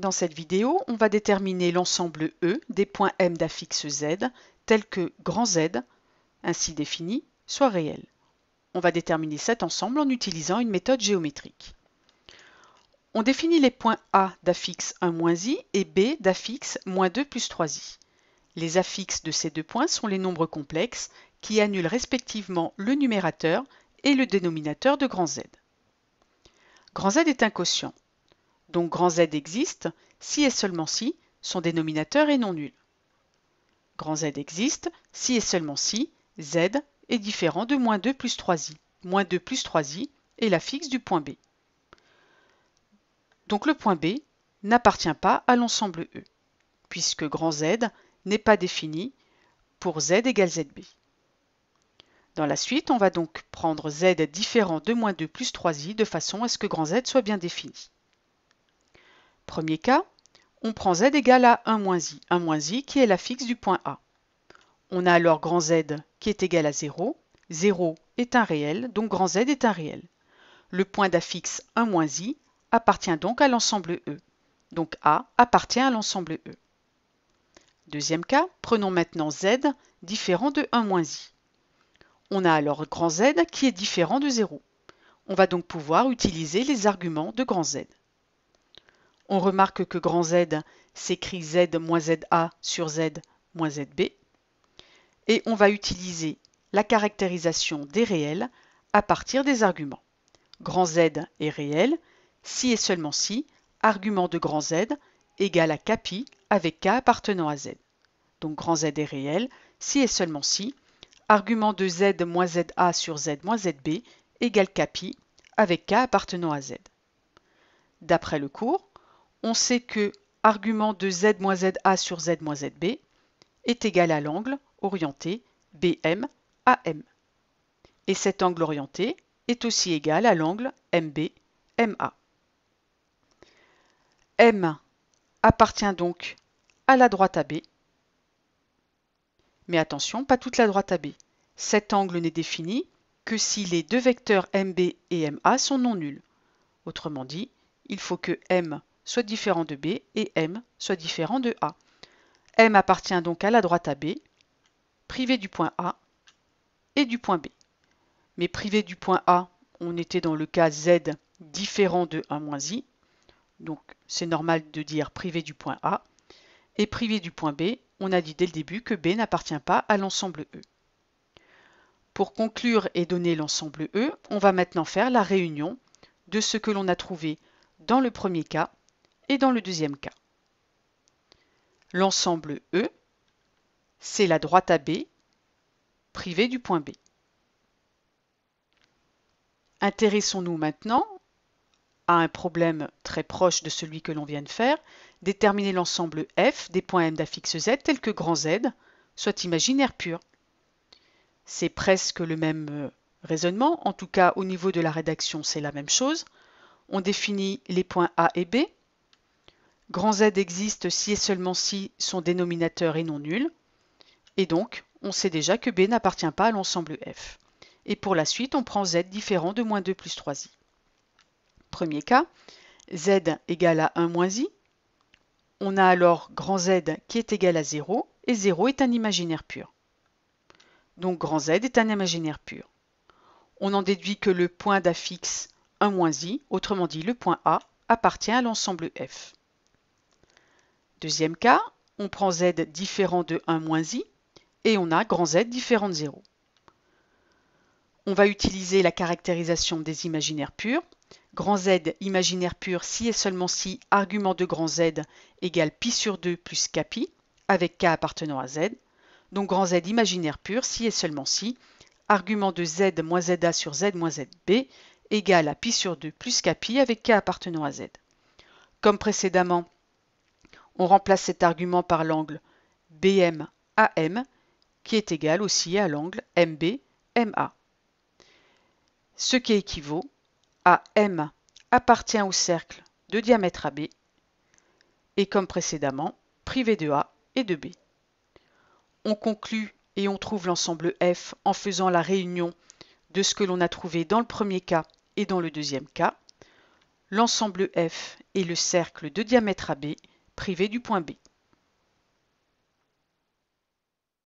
Dans cette vidéo, on va déterminer l'ensemble E des points M d'affixe Z, tels que grand Z, ainsi défini, soit réel. On va déterminer cet ensemble en utilisant une méthode géométrique. On définit les points A d'affixe 1-i et B d'affixe -2 plus 3i. Les affixes de ces deux points sont les nombres complexes qui annulent respectivement le numérateur et le dénominateur de grand Z. Grand Z est un quotient. Donc grand Z existe si et seulement si son dénominateur est non nul. Grand Z existe si et seulement si Z est différent de -2 plus 3i. -2 plus 3i est l'affixe du point B. Donc le point B n'appartient pas à l'ensemble E, puisque grand Z n'est pas défini pour Z égale ZB. Dans la suite, on va donc prendre Z différent de -2 plus 3i de façon à ce que grand Z soit bien défini. Premier cas, on prend Z égale à 1-i, 1-i qui est l'affixe du point A. On a alors grand Z qui est égal à 0. 0 est un réel, donc grand Z est un réel. Le point d'affixe 1-i appartient donc à l'ensemble E. Donc A appartient à l'ensemble E. Deuxième cas, prenons maintenant Z différent de 1-i. On a alors grand Z qui est différent de 0. On va donc pouvoir utiliser les arguments de grand Z. On remarque que grand Z s'écrit Z moins ZA sur Z moins ZB. Et on va utiliser la caractérisation des réels à partir des arguments. Grand Z est réel si et seulement si argument de grand Z égale à Kpi avec K appartenant à Z. Donc grand Z est réel si et seulement si argument de Z moins ZA sur Z moins ZB égale Kpi avec K appartenant à Z. D'après le cours, on sait que argument de Z moins ZA sur Z moins ZB est égal à l'angle orienté BM AM. Et cet angle orienté est aussi égal à l'angle MB MA. M appartient donc à la droite AB. Mais attention, pas toute la droite AB. Cet angle n'est défini que si les deux vecteurs MB et MA sont non nuls. Autrement dit, il faut que M soit différent de B et M soit différent de A. M appartient donc à la droite AB, privé du point A et du point B. Mais privé du point A, on était dans le cas Z différent de 1-i, donc c'est normal de dire privé du point A. Et privé du point B, on a dit dès le début que B n'appartient pas à l'ensemble E. Pour conclure et donner l'ensemble E, on va maintenant faire la réunion de ce que l'on a trouvé dans le premier cas et dans le deuxième cas. L'ensemble E, c'est la droite AB privée du point B. Intéressons-nous maintenant à un problème très proche de celui que l'on vient de faire, déterminer l'ensemble F des points M d'affixe Z tels que grand Z soit imaginaire pur. C'est presque le même raisonnement, en tout cas au niveau de la rédaction c'est la même chose. On définit les points A et B. Grand Z existe si et seulement si son dénominateur est non nul. Et donc, on sait déjà que B n'appartient pas à l'ensemble F. Et pour la suite, on prend Z différent de -2 plus 3i. Premier cas, Z égale à 1-i. On a alors grand Z qui est égal à 0, et 0 est un imaginaire pur. Donc grand Z est un imaginaire pur. On en déduit que le point d'affixe 1-i, autrement dit le point A, appartient à l'ensemble F. Deuxième cas, on prend Z différent de 1-i, et on a grand Z différent de 0. On va utiliser la caractérisation des imaginaires purs. Grand Z imaginaire pur si et seulement si argument de grand Z égale pi sur 2 plus Kpi, avec K appartenant à Z. Donc grand Z imaginaire pur si et seulement si argument de Z moins ZA sur Z moins ZB égale à pi sur 2 plus Kpi avec K appartenant à Z. Comme précédemment, on remplace cet argument par l'angle BM AM qui est égal aussi à l'angle MB MA. Ce qui équivaut à M appartient au cercle de diamètre AB et comme précédemment, privé de A et de B. On conclut et on trouve l'ensemble F en faisant la réunion de ce que l'on a trouvé dans le premier cas et dans le deuxième cas. l'ensemble F est le cercle de diamètre AB privé du point B.